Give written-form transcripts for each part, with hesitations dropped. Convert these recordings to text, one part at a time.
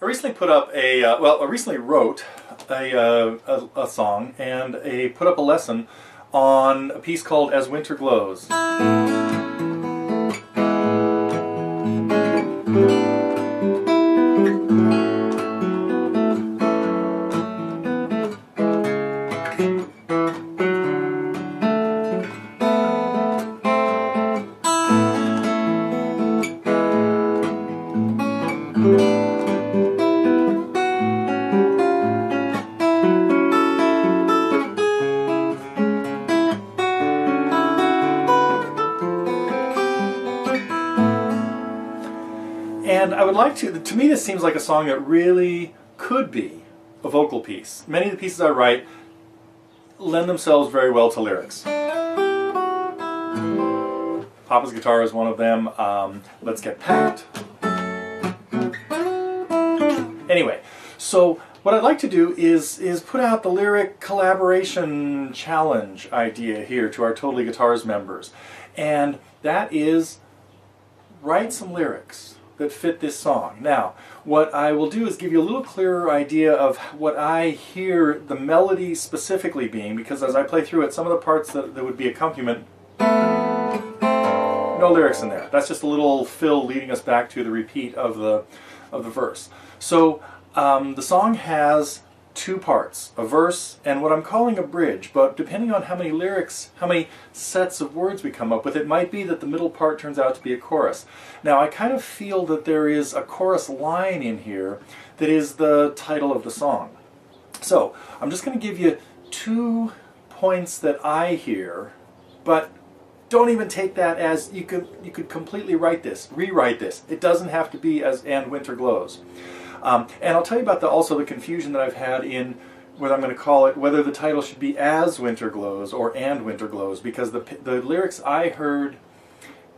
I recently put up a, I recently wrote a song and put up a lesson on a piece called As Winter Glows. And I would like to me this seems like a song that really could be a vocal piece. Many of the pieces I write lend themselves very well to lyrics. Papa's Guitar is one of them. Let's Get Packed. Anyway, so what I'd like to do is put out the lyric collaboration challenge idea here to our Totally Guitars members. And that is write some lyrics that fit this song. Now, what I will do is give you a little clearer idea of what I hear the melody specifically being, because as I play through it, some of the parts that would be accompaniment, no lyrics in there. That's just a little fill leading us back to the repeat of the verse. So the song has two parts, a verse and what I'm calling a bridge, but depending on how many lyrics, how many sets of words we come up with, it might be that the middle part turns out to be a chorus. Now I kind of feel that there is a chorus line in here that is the title of the song. So I'm just going to give you 2 points that I hear, but don't even take that as you could completely rewrite this. It doesn't have to be as And Winter Glows. And I'll tell you about also the confusion that I've had in what I'm going to call it, whether the title should be As Winter Glows or And Winter Glows, because the lyrics I heard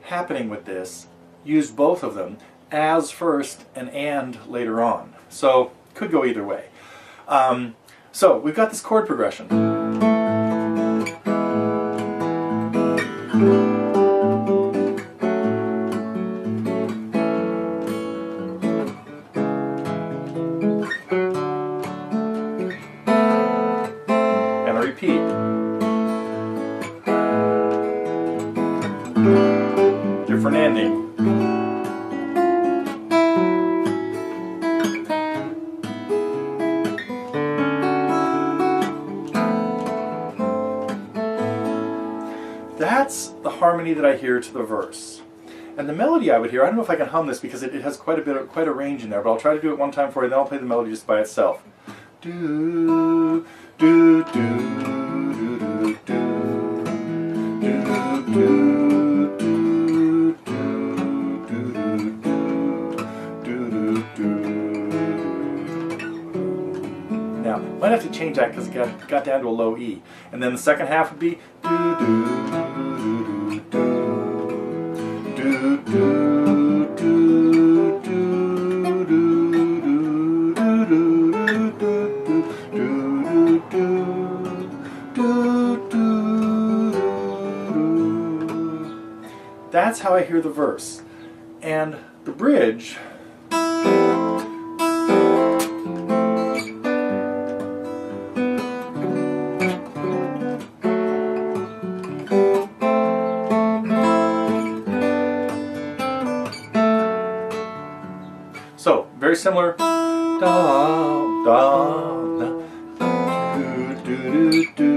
happening with this used both of them, as first and later on. So could go either way. So we've got this chord progression. Repeat. Different ending. That's the harmony that I hear to the verse. And the melody I would hear, I don't know if I can hum this because it has quite a range in there, but I'll try to do it one time for you, then I'll play the melody just by itself. Do, do, do, do, do, do, do, do, do, do. Now, might have to change that because it got down to a low E. And then the second half would be do, do, do, do, do, do, do. That's how I hear the verse. And the bridge, so very similar. Da, da, da, do, do, do,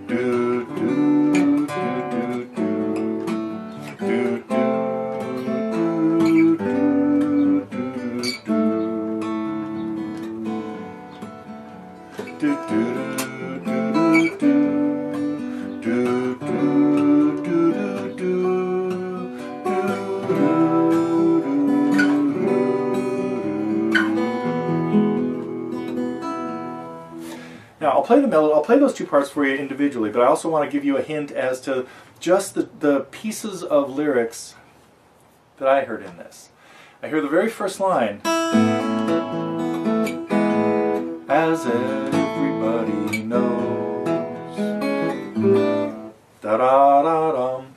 do, do, do, do, do. Now I'll play the melody. I'll play those two parts for you individually, but I also want to give you a hint as to just the pieces of lyrics that I heard in this. I hear the very first line, as everybody knows, da da da dum,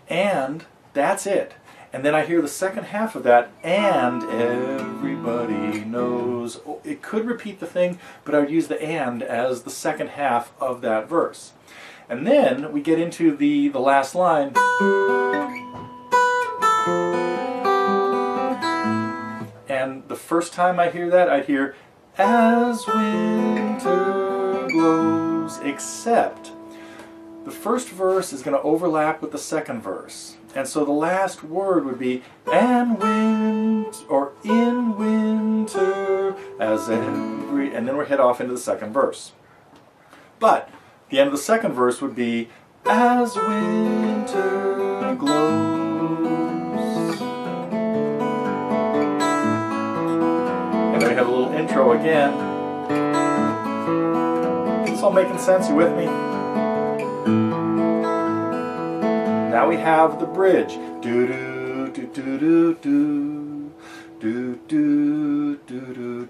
and that's it. and then I hear the second half of that, and everybody knows. It could repeat the thing, but I would use the and as the second half of that verse. And then we get into the last line. And the first time I hear that, I'd hear, as winter glows, except the first verse is going to overlap with the second verse. And so the last word would be, and wind, or in winter, as every, and then we're head off into the second verse. But the end of the second verse would be, as winter glows. And then we have a little intro again. Is this all making sense? You with me? Now we have the bridge. Do do do do do do do do do do do do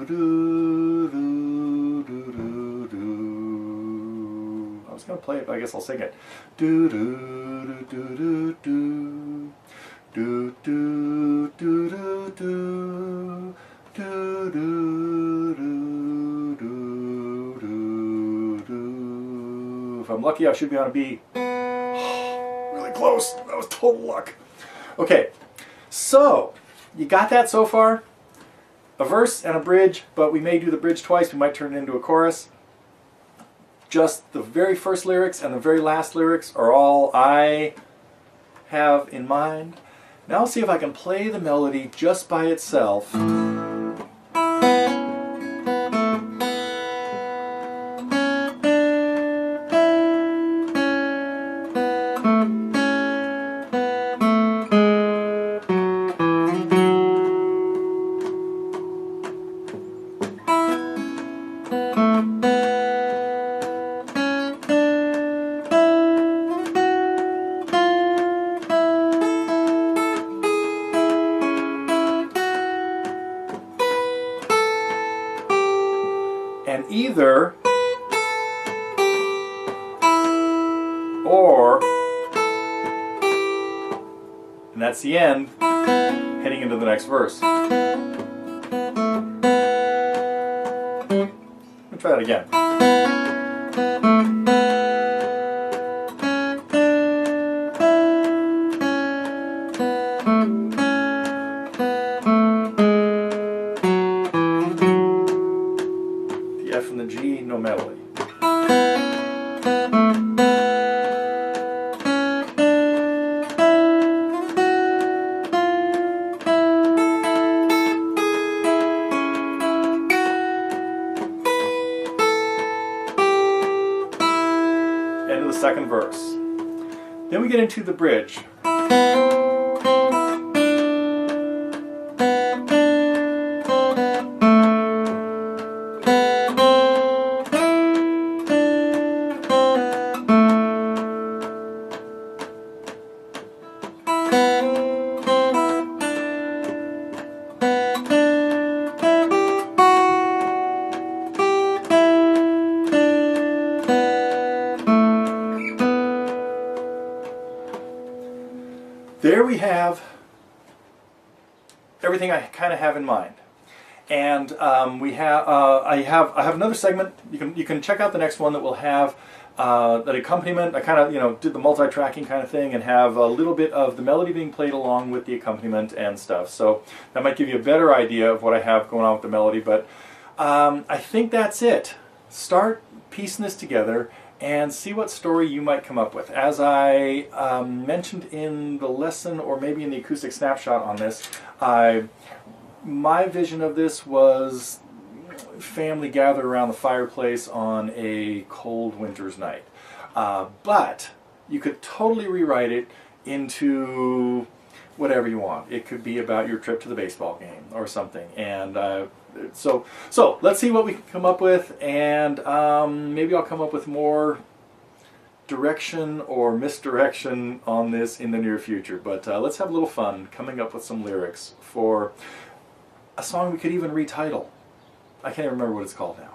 do do do do. I was gonna play it, but I guess I'll sing it. Do do do do do do do do do do do do do. If I'm lucky, I should be on a B. Really close. That was total luck. Okay, so you got that so far? A verse and a bridge, but we may do the bridge twice. We might turn it into a chorus. Just the very first lyrics and the very last lyrics are all I have in mind. Now I'll see if I can play the melody just by itself. And either or, and that's the end, heading into the next verse. Let me try that again. F and the G, no melody. End of the second verse. Then we get into the bridge. There we have everything I kind of have in mind, and I have another segment. You can check out the next one that will have that accompaniment. I kind of did the multi-tracking kind of thing and have a little bit of the melody being played along with the accompaniment and stuff. So that might give you a better idea of what I have going on with the melody. But I think that's it. Start piecing this together and see what story you might come up with. As I mentioned in the lesson, or maybe in the acoustic snapshot on this, my vision of this was family gathered around the fireplace on a cold winter's night. But you could totally rewrite it into whatever you want. It could be about your trip to the baseball game or something. And so let's see what we can come up with, and maybe I'll come up with more direction or misdirection on this in the near future. But let's have a little fun coming up with some lyrics for a song we could even retitle. I can't even remember what it's called now.